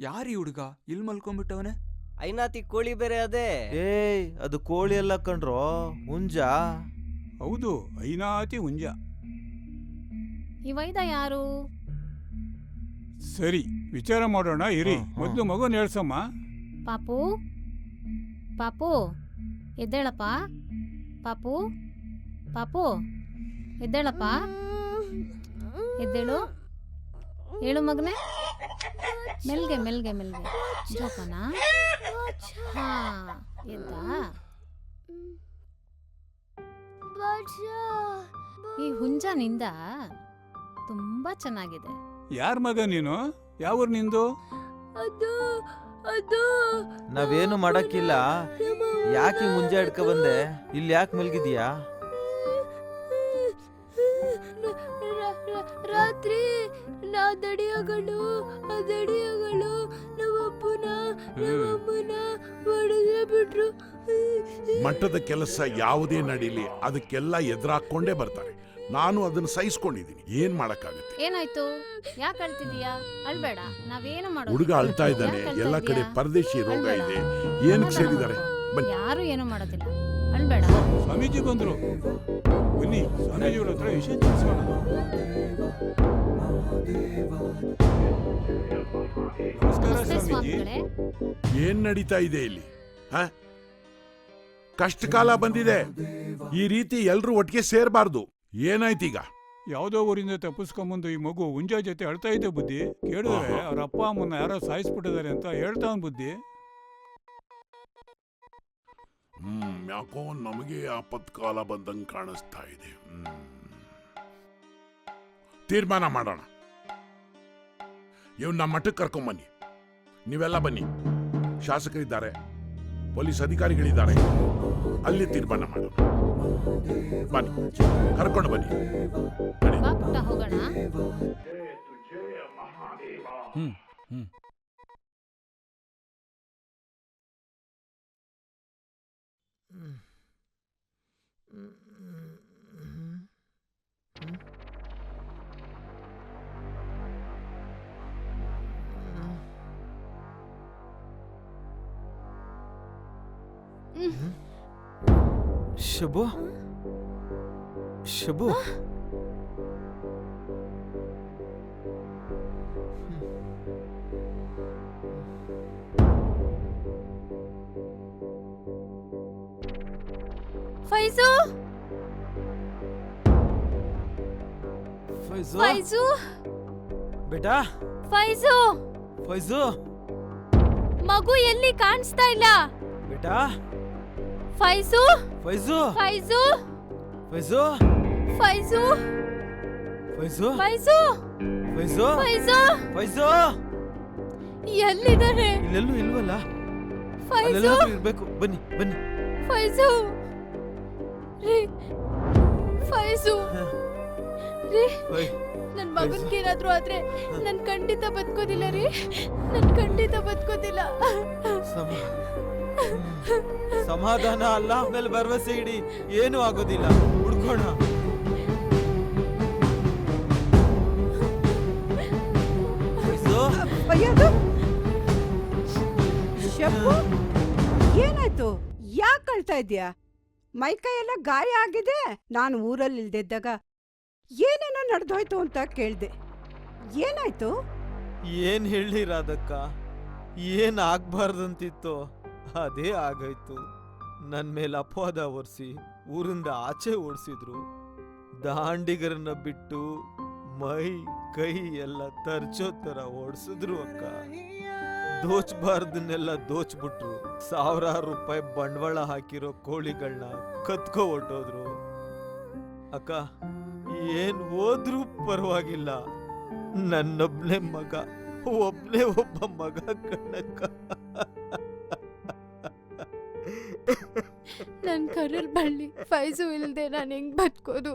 ಯಾರೀ ಹುಡುಗ ಇಲ್ಲಿ ಮಲ್ಕೊಂಡ್ಬಿಟ್ಟವನೆ? ಐನಾತಿ ಕೋಳಿ ಬೇರೆ ಅದೇ. ಏಯ್ ಅದು ಕೋಳಿ ಎಲ್ಲ ಕಣ್ರೋ, ಹುಂಜ. ಹೌದು, ಐನಾತಿ ಹುಂಜ. ಈ ವೈದ ಯಾರು? ಸರಿ, ವಿಚಾರ ಮಾಡೋಣ ಇರಿ. ಮೊದಲು ಮಗುನ ಹೇಳ್ಸಮ್ಮ. ಪಾಪು, ಪಾಪು ಎದ್ದೇಳಪ್ಪ. ಪಾಪು, ಪಾಪು ಎದ್ದೇಳಪ್ಪ. ಎದ್ದೇಳು, ಹೇಳು ಮಗನೆ. ಮೆಲ್ಗೆ ಮೆಲ್ಗೆ ಮೆಲ್ಗೆ ಜೋಪಾನ. ಹಾ, ಎದ್ದ. ಈ ಹುಂಜನಿಂದ ತುಂಬಾ ಚೆನ್ನಾಗಿದೆ. ಯಾರ ಮಗ ನೀನು? ಯಾವ ನಿಂದು? ನಾವೇನು ಮಾಡಕ್ಕಿಲ್ಲ. ಯಾಕೆ ಮುಂಜೆ ಹಿಡ್ಕ ಬಂದೆ? ಇಲ್ಲಿ ಯಾಕೆ ಮಲ್ಗಿದ್ಯಾ? ರಾತ್ರಿ ನಾ ದಡಿಯಗಳು ನಮ್ಮಪ್ಪನ ಹೊಡೆದ್ರೆ ಬಿಟ್ರು. ಮಠದ ಕೆಲಸ ಯಾವುದೇ ನಡೀಲಿ ಅದಕ್ಕೆಲ್ಲ ಎದುರಾಕೊಂಡೇ ಬರ್ತಾರೆ. ನಾನು ಅದನ್ನ ಸಹಿಸ್ಕೊಂಡಿದ್ದೀನಿ. ಏನ್ ಮಾಡಕ್ಕಾಗುತ್ತೆ? ಏನಾಯ್ತು? ಯಾಕೆ ಅಳ್ತಿದೀಯಾ? ಅಳ್ಬೇಡ, ನಾವೇನು ಮಾಡೋದು. ಹುಡುಗ ಅಳ್ತಾ ಇದ್ದಾನೆ. ಎಲ್ಲ ಕಡೆ ಪರದೇಶಿ ರೋಗ ಇದೆ. ಏನಕ್ಕೆ ಸೇರಿದ್ದಾರೆ? ಯಾರು ಏನು ಮಾಡೋದಿಲ್ಲ, ಅಳ್ಬೇಡ. ಸ್ವಾಮೀಜಿ ಬಂದ್ರು, ಬನ್ನಿ ಸ್ವಾಮೀಜಿಗಳ ಹತ್ರ ವಿಷಯ ತಿಳಿಸೋಣ. ನಮಸ್ಕಾರ ಸ್ವಾಮೀಜಿ. ಏನ್ ನಡೀತಾ ಇದೆ ಇಲ್ಲಿ? ಕಷ್ಟ ಕಾಲ ಬಂದಿದೆ. ಈ ರೀತಿ ಎಲ್ರು ಒಟ್ಟಿಗೆ ಸೇರ್ಬಾರ್ದು. ಏನಾಯ್ತೀಗ? ಯಾವ್ದೋ ಊರಿಂದ ತಪ್ಪಿಸ್ಕೊಂಬಂದು ಈ ಮಗು ಹುಂಜ ಜೊತೆ ಅಳ್ತಾ ಇದೆ ಬುದ್ಧಿ. ಕೇಳಿದ್ರೆ ಅವ್ರ ಅಪ್ಪ ಅಮ್ಮನ ಯಾರೋ ಸಾಯಿಸ್ಬಿಟ್ಟಿದ್ದಾರೆ ಅಂತ ಹೇಳ್ತಾವ್ ಬುದ್ಧಿ. ಯಾಕೋ ನಮಗೆ ಆಪತ್ಕಾಲ ಬಂದಂಗ್ ಕಾಣಿಸ್ತಾ ಇದೆ. ತೀರ್ಮಾನ ಮಾಡೋಣ. ಇವ್ ನಮ್ಮ ಮಠಕ್ಕೆ ಕರ್ಕೊಂಬನ್ನಿ. ನೀವೆಲ್ಲ ಬನ್ನಿ. ಶಾಸಕರಿದ್ದಾರೆ, ಪೊಲೀಸ್ ಅಧಿಕಾರಿಗಳಿದ್ದಾರೆ. ಅಲ್ಲಿ ತೀರ್ಮಾನ ಮಾಡೋಣ. ಬನ್ನಿ, ಕರ್ಕೊಂಡು ಬನ್ನಿ. ಹೋಗೋಣ. ಶಬು, ಶಬು, ಫೈಜು, ಫೈಜು, ಫೈಜು, ಬೇಟಾ, ಫೈಜು, ಫೈಜು, ಮಗು ಎಲ್ಲಿ ಕಾಣಿಸ್ತಾ ಇಲ್ಲ. ಬೇಟಾ, ಫೈಜು, ಫೈಜು, ಫೈಜು, ಫೈಜು, ಫೈಜು, ಫೈಜು, ಫೈಜು, ಫೈಜು, ಫೈಜು, ಫೈಜು, ಎಲ್ಲಿದ್ದಾರೆ? ಇಲ್ಲೆಲ್ಲೂ ಇಲ್ವಲ್ಲ. ಫೈಜು, ಅಲ್ಲೆಲ್ಲಾದ್ರೂ ಇರ್ಬೇಕು. ಬನ್ನಿ ಬನ್ನಿ. ಫೈಜು, ರೀ ಫೈಜು, ರೀ ನನ್ ಮಗನ್ಗೆ ಏನಾದ್ರೂ ಆದ್ರೆ ನನ್ ಖಂಡಿತ ಬದುಕೋದಿಲ್ಲ ರೀ. ನನ್ ಖಂಡಿತ ಬದುಕೋದಿಲ್ಲ. ಸಮಾಧಾನ, ಅಲ್ಲ ಮೇಲೆ ಭರವಸೆ ಇಡಿ. ಏನು ಆಗೋದಿಲ್ಲ, ಹುಡ್ಕೋಣ. ಶಬ್ಬು, ಏನಾಯ್ತು? ಯಾಕೆ ಅಳ್ತಾ ಇದ್ಯಾ? ಮೈಕೈ ಎಲ್ಲ ಗಾಯ ಆಗಿದೆ. ನಾನು ಊರಲ್ಲಿ ಇಲ್ದಿದ್ದಾಗ ಏನೇನೋ ನಡೆದೋಯ್ತು ಅಂತ ಕೇಳ್ದೆ. ಏನಾಯ್ತು? ಏನ್ ಹೇಳಿ ರಾಧಕ್ಕ, ಏನ್ ಆಗ್ಬಾರ್ದಂತಿತ್ತು ಅದೇ ಆಗಾಯ್ತು. ನನ್ ಮೇಲೆ ಅಪವಾದ ಹೊರಿಸಿ ಊರಿಂದ ಆಚೆ ಓಡಿಸಿದ್ರು. ದಾಂಡಿಗರನ್ನ ಬಿಟ್ಟು ಮೈ ಕೈ ಎಲ್ಲ ತರ್ಚೋ ತರ ಓಡಿಸಿದ್ರು ಅಕ್ಕ. ದೋಚ್ಬಾರ್ದನ್ನೆಲ್ಲ ದೋಚ್ಬಿಟ್ರು. ಸಾವಿರಾರು ರೂಪಾಯಿ ಬಂಡವಾಳ ಹಾಕಿರೋ ಕೋಳಿಗಳನ್ನ ಕತ್ಕೊ ಹೊಟ್ಟೋದ್ರು. ಅಕ್ಕ, ಏನ್ ಹೋದ್ರೂ ಪರವಾಗಿಲ್ಲ, ನನ್ನೊಬ್ನೇ ಮಗ, ಒಬ್ನೇ ಒಬ್ಬ ಮಗ ಕಣಕ್ಕ. ನನ್ ಕರಲ್ ಬಳ್ಳಿ ಫೈಜು ಇಲ್ದೆ ನಾನು ಹೆಂಗ್ ಬದುಕೋದು?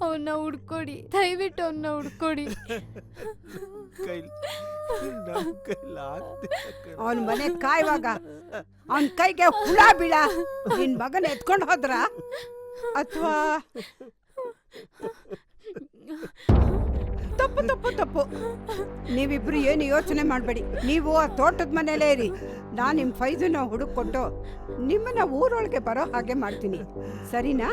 ಅವನ್ನ ಹುಡ್ಕೊಡಿ, ದಯವಿಟ್ಟು ಅವನ್ನ ಹುಡ್ಕೊಡಿ. ಅವನ್ ಮನೆ ಕಾಯುವಾಗ ಅವನ್ ಕೈಗೆ ಹುಳ ಬೀಳ ನಿನ್ ಮಗನ ಎತ್ಕೊಂಡು ಹೋದ್ರ ಅಥವಾ ತಪ್ಪು ತಪ್ಪು ತಪ್ಪು ನೀವಿಬ್ರು ಏನು ಯೋಚನೆ ಮಾಡಬೇಡಿ. ನೀವು ಆ ತೋಟದ ಮನೇಲೇ ಇರಿ. ನಾನು ನಿಮ್ಮ ಫೈಜನ್ನ ಹುಡುಕೊಟ್ಟು ನಿಮ್ಮನ್ನ ಊರೊಳಗೆ ಬರೋ ಹಾಗೆ ಮಾಡ್ತೀನಿ, ಸರಿನಾ?